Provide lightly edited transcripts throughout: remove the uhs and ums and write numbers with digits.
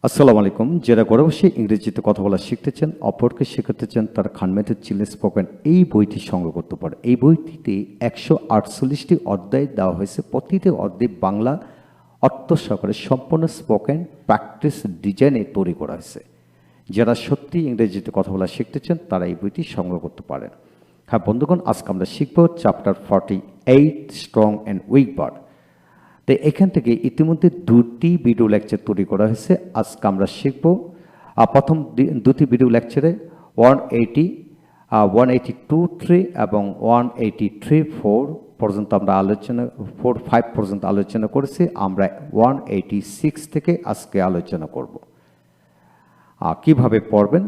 আসসালামু আলাইকুম। যারা ঘরে বসে ইংরেজিতে কথা বলা শিখতে চান, অপরকে শেখাতে চান, তারা খান মেথড চিলড্রেন স্পোকেন এই বইটি সংগ্রহ করতে পারে। এই বইটিতে 148টি অধ্যায় দেওয়া হয়েছে। প্রতিটি অধ্যায় বাংলা অর্থ সহকারে সম্পূর্ণ স্পোকেন প্র্যাকটিস ডিজাইনে তৈরি করা হয়েছে। যারা সত্যি ইংরেজিতে কথা বলা শিখতে চান, তারা এই বইটি সংগ্রহ করতে পারেন। হ্যাঁ বন্ধুগণ, আজকে আমরা শিখব chapter 48 strong and weak word. তো এখান থেকে ইতিমধ্যে দুটি ভিডিও লেকচার তৈরি করা হয়েছে। আজকে আমরা শিখব প্রথম দুটি ভিডিও লেকচারে 182.3 এবং 183.4 পর্যন্ত আমরা আলোচনা 4-5 পর্যন্ত আলোচনা করেছি। আমরা 186 থেকে আজকে আলোচনা করব। কিভাবে পড়বেন,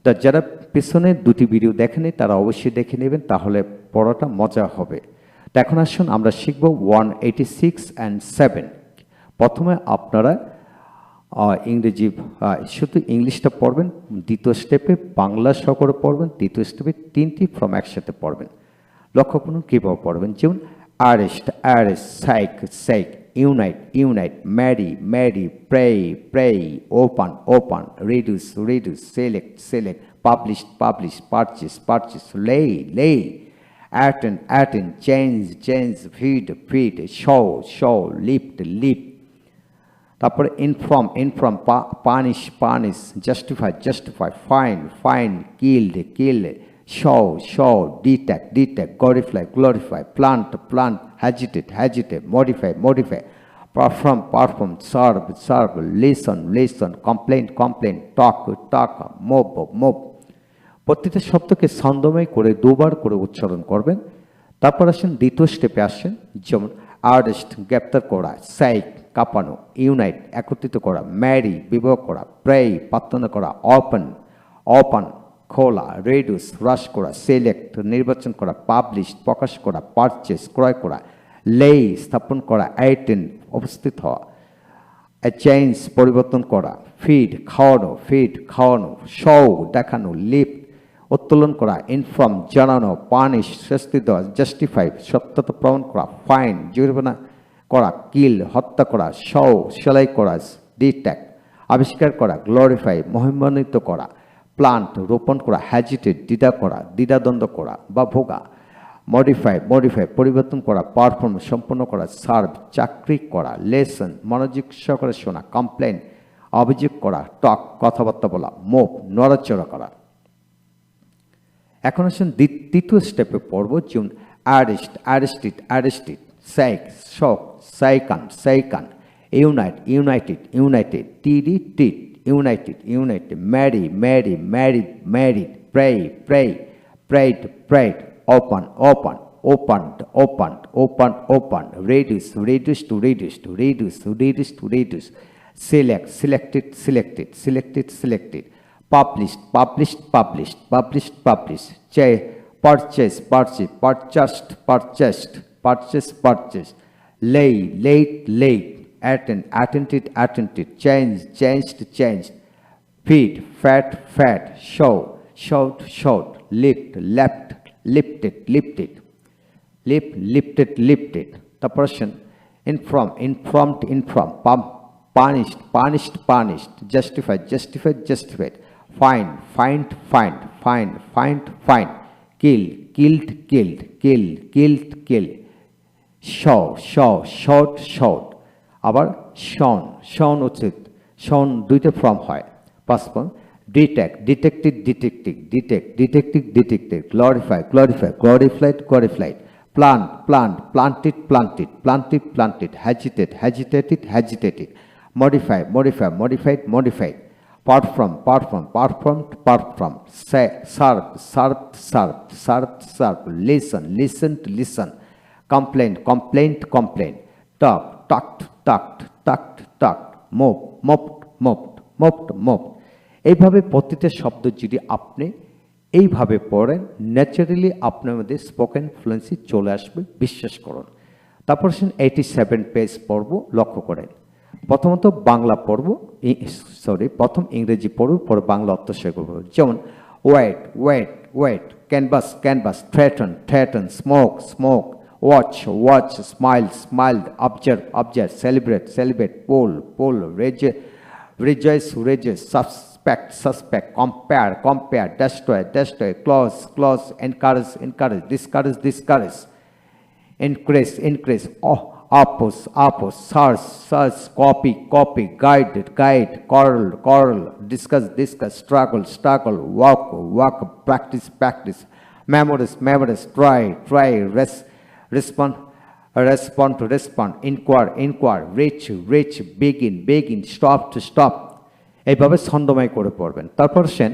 তা যারা পেছনে দুটি ভিডিও দেখেনি তারা অবশ্যই দেখে নেবেন, তাহলে পড়াটা মজা হবে। এখন আসুন আমরা শিখব 186 and 7। প্রথমে আপনারা ইংরেজি শুধু ইংলিশটা পড়বেন, দ্বিতীয় স্টেপে বাংলা সহকারে পড়বেন, তৃতীয় স্টেপে তিনটি ফর্ম একসাথে পড়বেন। লক্ষ্য করুন কীভাবে পড়বেন, যেমন arrest arrest, psych psych, unite unite, marry marry, pray pray, open open, reduce reduce, select select, publish publish, purchase purchase, lay lay, attend, attend, change, change, feed, feed, show, show, lift, lift. তারপরে inform, inform, punish, punish, justify, justify, fine, fine, killed, killed, show, show, detect, detect, glorify, glorify, plant, plant, agitate, agitate, modify, modify, perform, perform, serve, serve, listen, listen, complain, complain, talk, talk, move, move. প্রতিটা শব্দকে ছন্দময় করে দুবার করে উচ্চারণ করবেন। তারপর আসেন দ্বিতীয় স্টেপে আসেন, যেমন আর্টেস্ট গ্রেপ্তার করা, সাইক কাঁপানো, ইউনাইট একত্রিত করা, ম্যারি বিবাহ করা, প্রে প্রার্থনা করা, ওপেন ওপেন খোলা, রেডিউস হ্রাস করা, সিলেক্ট নির্বাচন করা, পাবলিশ প্রকাশ করা, পারচেস ক্রয় করা, লে স্থাপন করা, অ্যাটেন্ড উপস্থিত হওয়া, চেঞ্জ পরিবর্তন করা, ফিড খাওয়ানো, শো দেখানো, লিফট উত্তোলন করা, ইনফর্ম জানানো, পানিশ শাস্তি দেওয়া, জাস্টিফাই সত্যতা প্রমাণ করা, ফাইন জরিমানা করা, কিল হত্যা করা, শো সেলাই করা, ডিটেক্ট আবিষ্কার করা, গ্লোরিফাই মহিমান্বিত করা, প্লান্ট রোপণ করা, হ্যাজিটেট দ্বিধাদ্বন্দ্ব করা বা ভোগা, মডিফাই পরিবর্তন করা, পারফর্ম সম্পন্ন করা, সার্ভ চাকরি করা, লেসন মনোযোগ সহকারে শোনা, কমপ্লেন অভিযোগ করা, টক কথাবার্তা বলা, মুভ নড়াচড়া করা। এখন আসুন তৃতীয় স্টেপে পড়ব, যেমন arrest arrested, shake shook, shaken, united, ted united, married, prayed, open, reduce to reduce, selected, published, purchased, late, attended, changed, feed, fat, showed, lifted, lifted. তারপর আসেন informed, punished, justified, fined, killed, showed, আবার shown উচিত, shown দুইটা form হয়, past form, detected, glorified, planted, agitated, modified, performed, served, listen, complained, talked, moved. এইভাবে প্রতিটা শব্দ যদি আপনি এইভাবে পড়েন, ন্যাচারালি আপনার মধ্যে স্পোকেন ফ্লুয়েন্সি চলে আসবে, বিশ্বাস করুন। তারপর 87 পেজ পড়ব, লক্ষ্য করেন। প্রথমত বাংলা পড়ব, প্রথম ইংরেজি পড়ব, পরে বাংলা অর্থ শেখব। যেমন wait, canvas, threaten, smoke, watch, smiled, observe, celebrate, pull, rejoice, rejoice, suspect, suspect, compare, compare, destroy, destroy, close, close, encourage, encourage, discourage, discourage, increase, increase, oppose, oppose, search, search, copy, copy, guide, guide, quarrel, quarrel, discuss, discuss, struggle, struggle, walk, walk, practice, practice, memorize, memorize, try, try, respond, respond to respond, inquire, inquire, reach, reach, begin, begin, stop to stop, এইভাবে ছন্দময় করে পড়বেন। তারপর সেন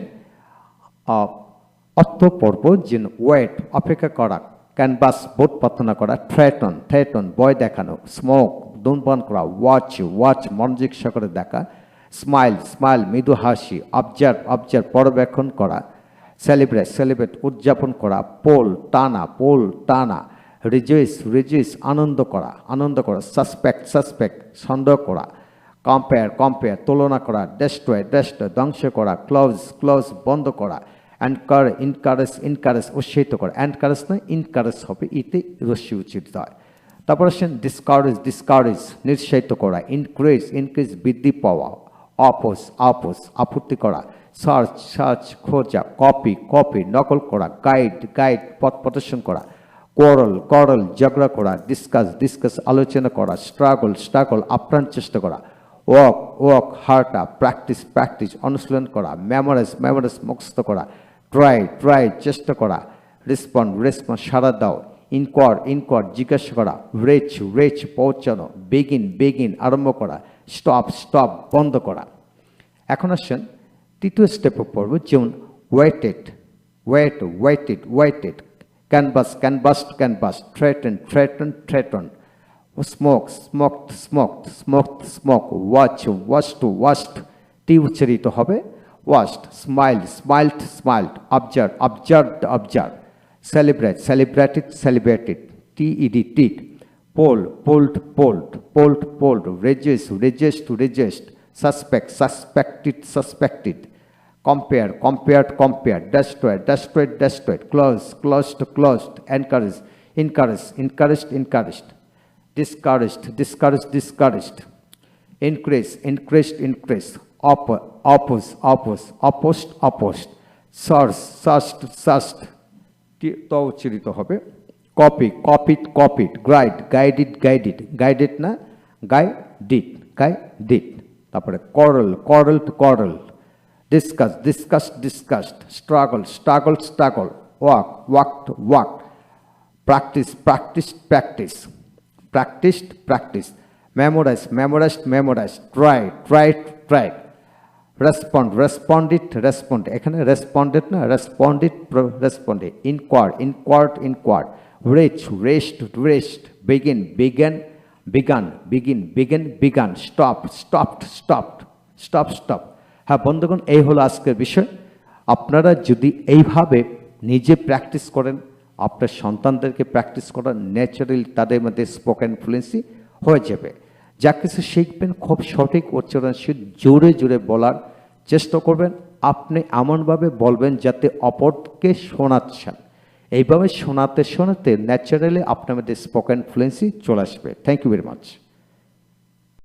অর্থ পড়ব যে wait অপেক্ষা করা, canvas board প্রার্থনা করা, থ্রেটন থ্রেটন ভয় দেখানো, স্মোক ধূমপান করা, ওয়াচ ওয়াচ মনোযোগ সহকারে দেখা, স্মাইল স্মাইল মৃদু হাসি, অবজার্ভ অবজার্ভ পর্যবেক্ষণ করা, সেলিব্রেট সেলিব্রেট উদযাপন করা, পোল টানা, রিজুইস রিজুইস আনন্দ করা আনন্দ করা, সাসপেক্ট সাসপেক্ট সন্দেহ করা, কম্পেয়ার কম্পেয়ার তুলনা করা, ডেস্ট্রয় ডেস্ট্রয় ধ্বংস করা, ক্লোজ ক্লোজ বন্ধ করা, ইনকারেজ ইনকারেজ উৎসাহিত করা, এনকারেজ নয় ইনকারেজ হবে, ইতে রস্যি উচ্চারিত হয়। তারপর আসেন ডিসকারেজ ডিসকারেজ নিরুৎসাহিত করা, ইনক্রিজ ইনক্রিজ বৃদ্ধি পাওয়া, অপোজ অপোজ আপত্তি করা, সার্চ সার্চ খোঁজা, কপি কপি নকল করা, গাইড গাইড পথ প্রদর্শন করা, কোরল করল ঝগড়া করা, ডিসকাস ডিসকাস আলোচনা করা, স্ট্রাগল স্ট্রাগল আপ্রাণ চেষ্টা করা, ওয়াক ওয়াক হার্টা প্র্যাকটিস প্র্যাকটিস অনুশীলন করা, মেমোরাইজ মেমোরাইজ মুখস্থ করা, ট্রাই ট্রাই চেষ্টা করা, রেসপন্ড রেসপন্ড সাড়া দাও, ইনকোয়ার ইনকোয়ার জিজ্ঞাসা করা, রেচ রেচ পৌঁছানো, বেগিন বেগিন আরম্ভ করা, স্টপ স্টপ বন্ধ করা। এখন আসেন তৃতীয় স্টেপে পড়ব, যেমন waited wait waited waited, canvas canvas canvas, threaten threaten threaten, smoke smoke smoke smoke smoke, watch watched watched T উচ্চারিত হবে watched, smile smiled smiled, observe observed observe, celebrate celebrated celebrated TED ted, poll polled polled polled polled, resist resist resist, suspect suspected suspected, compare compared compared, destroyed destroyed destroyed, closed closed closed, encouraged encouraged encouraged encouraged, discouraged discouraged discouraged, increase increased increased, oppose oppose opposed opposed, search searched searched তো উচ্চারিত হবে, copy copied copied, guide guided guided guided না গাইডিড গাইডিড, তারপরে করল করল two করল, discuss discussed discussed, struggle struggled struggle, walk walked walked, practice practiced practice practiced practice, memorize memorized memorized, try tried tried, respond responded respond, এখানে responded না responded responded, inquire inquired inquired, reach reached reached, begin began begun begin begin begun, stop stopped stopped stop stop। হ্যাঁ বন্ধুগণ, এই হলো আজকের বিষয়। আপনারা যদি এইভাবে নিজে প্র্যাকটিস করেন, আপনার সন্তানদেরকে প্র্যাকটিস করার, ন্যাচারালি তাদের মধ্যে স্পোকেন ফ্লুয়েন্সি হয়ে যাবে। যা কিছু শিখবেন খুব সঠিক উচ্চারণশীল জোরে জোরে বলার চেষ্টা করবেন। আপনি এমনভাবে বলবেন যাতে অপরকে শোনাচ্ছেন, এইভাবে শোনাতে শোনাতে ন্যাচারালি আপনার মধ্যে স্পোকেন ফ্লুয়েন্সি চলে আসবে। Thank you very much.